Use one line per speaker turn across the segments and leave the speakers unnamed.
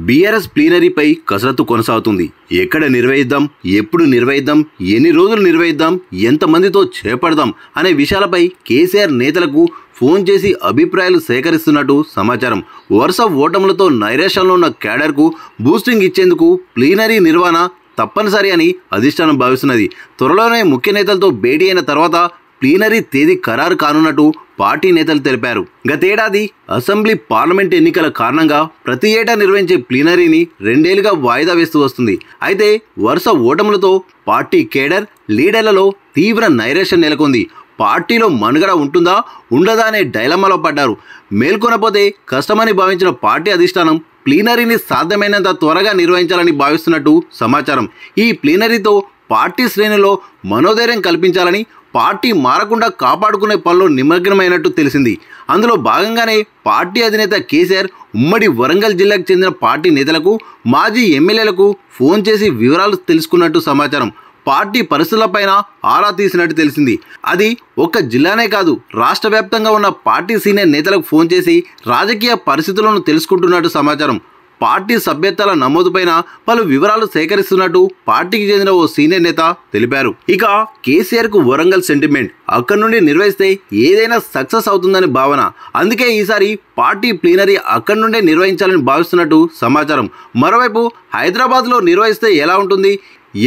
BRS ప్లీనరీపై కసరత్తు కొనసాగుతుంది. ఎక్కడ నిర్వహిద్దాం, ఎప్పుడు నిర్వహిద్దాం, ఎన్ని రోజులు నిర్వహిద్దాం, ఎంతమందితో చేపడదాం అనే విషయాలపై కేసీఆర్ నేతలకు ఫోన్ చేసి అభిప్రాయాలు సేకరిస్తున్నట్టు సమాచారం. వరుస ఓటములతో నైరాశ్యంలో ఉన్న క్యాడర్కు బూస్టింగ్ ఇచ్చేందుకు ప్లీనరీ నిర్వహణ తప్పనిసరి అని అధిష్టానం భావిస్తున్నది. త్వరలోనే ముఖ్య నేతలతో భేటీ అయిన తర్వాత ప్లీనరీ తేదీ ఖరారు కానున్నట్టు పార్టీ నేతలు తెలిపారు. గతేడాది అసెంబ్లీ పార్లమెంట్ ఎన్నికల కారణంగా ప్రతి ఏటా నిర్వహించే ప్లీనరీని 2 ఏళ్లుగా వాయిదా వేస్తూ వస్తుంది. అయితే వరుస ఓటములతో పార్టీ కేడర్ లీడర్లలో తీవ్ర నైరాశ్యం నెలకొంది. పార్టీలో మనుగడ ఉంటుందా ఉండదా అనే డైలమాలో పడ్డారు. మేల్కొనపోతే కష్టమని భావించిన పార్టీ అధిష్టానం ప్లీనరీని సాధ్యమైనంత త్వరగా నిర్వహించాలని భావిస్తున్నట్టు సమాచారం. ఈ ప్లీనరీతో పార్టీ శ్రేణుల్లో మనోధైర్యం కల్పించాలని, పార్టీ మారకుండా కాపాడుకునే పనిలో నిమగ్నమైనట్టు తెలిసింది. అందులో భాగంగానే పార్టీ అధినేత కేసీఆర్ ఉమ్మడి వరంగల్ జిల్లాకు చెందిన పార్టీ నేతలకు, మాజీ ఎమ్మెల్యేలకు ఫోన్ చేసి వివరాలు తెలుసుకున్నట్టు సమాచారం. పార్టీ పరిస్థితులపైన ఆరా తీసినట్టు తెలిసింది. అది ఒక్క జిల్లానే కాదు, రాష్ట్ర వ్యాప్తంగా ఉన్న పార్టీ సీనియర్ నేతలకు ఫోన్ చేసి రాజకీయ పరిస్థితులను తెలుసుకుంటున్నట్టు సమాచారం. పార్టీ సభ్యత్వాల నమోదుపైన పలు వివరాలు సేకరిస్తున్నట్టు పార్టీకి చెందిన ఓ సీనియర్ నేత తెలిపారు. ఇక కేసీఆర్కు వరంగల్ సెంటిమెంట్, అక్కడి నుండి నిర్వహిస్తే ఏదైనా సక్సెస్ అవుతుందని భావన. అందుకే ఈసారి పార్టీ ప్లీనరీ అక్కడి నుండే నిర్వహించాలని భావిస్తున్నట్టు సమాచారం. మరోవైపు హైదరాబాద్లో నిర్వహిస్తే ఎలా ఉంటుంది,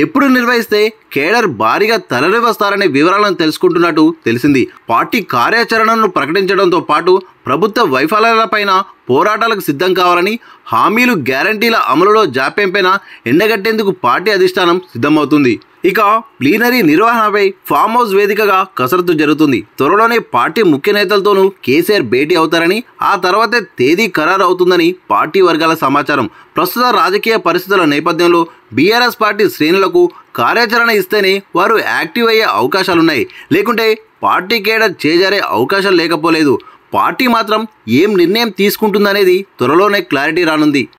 ఎప్పుడు నిర్వహిస్తే కేడర్ భారీగా తరలివస్తారనే వివరాలను తెలుసుకుంటున్నట్టు తెలిసింది. పార్టీ కార్యాచరణను ప్రకటించడంతో పాటు ప్రభుత్వ వైఫల్యాలపైన పోరాటాలకు సిద్ధం కావాలని, హామీలు గ్యారంటీల అమలులో జాప్యంపైన ఎండగట్టేందుకు పార్టీ అధిష్టానం సిద్ధమవుతుంది. ఇక ప్లీనరీ నిర్వహణపై ఫామ్ హౌస్ వేదికగా కసరత్తు జరుగుతుంది. త్వరలోనే పార్టీ ముఖ్య నేతలతోనూ కేసీఆర్ భేటీ అవుతారని, ఆ తర్వాతే తేదీ ఖరారు అవుతుందని పార్టీ వర్గాల సమాచారం. ప్రస్తుత రాజకీయ పరిస్థితుల నేపథ్యంలో బీఆర్ఎస్ పార్టీ శ్రేణులకు కార్యాచరణ ఇస్తేనే వారు యాక్టివ్ అయ్యే అవకాశాలున్నాయి. లేకుంటే పార్టీ కేడర్ చేజారే అవకాశం లేకపోలేదు. పార్టీ మాత్రం ఏం నిర్ణయం తీసుకుంటుందనేది త్వరలోనే క్లారిటీ రానుంది.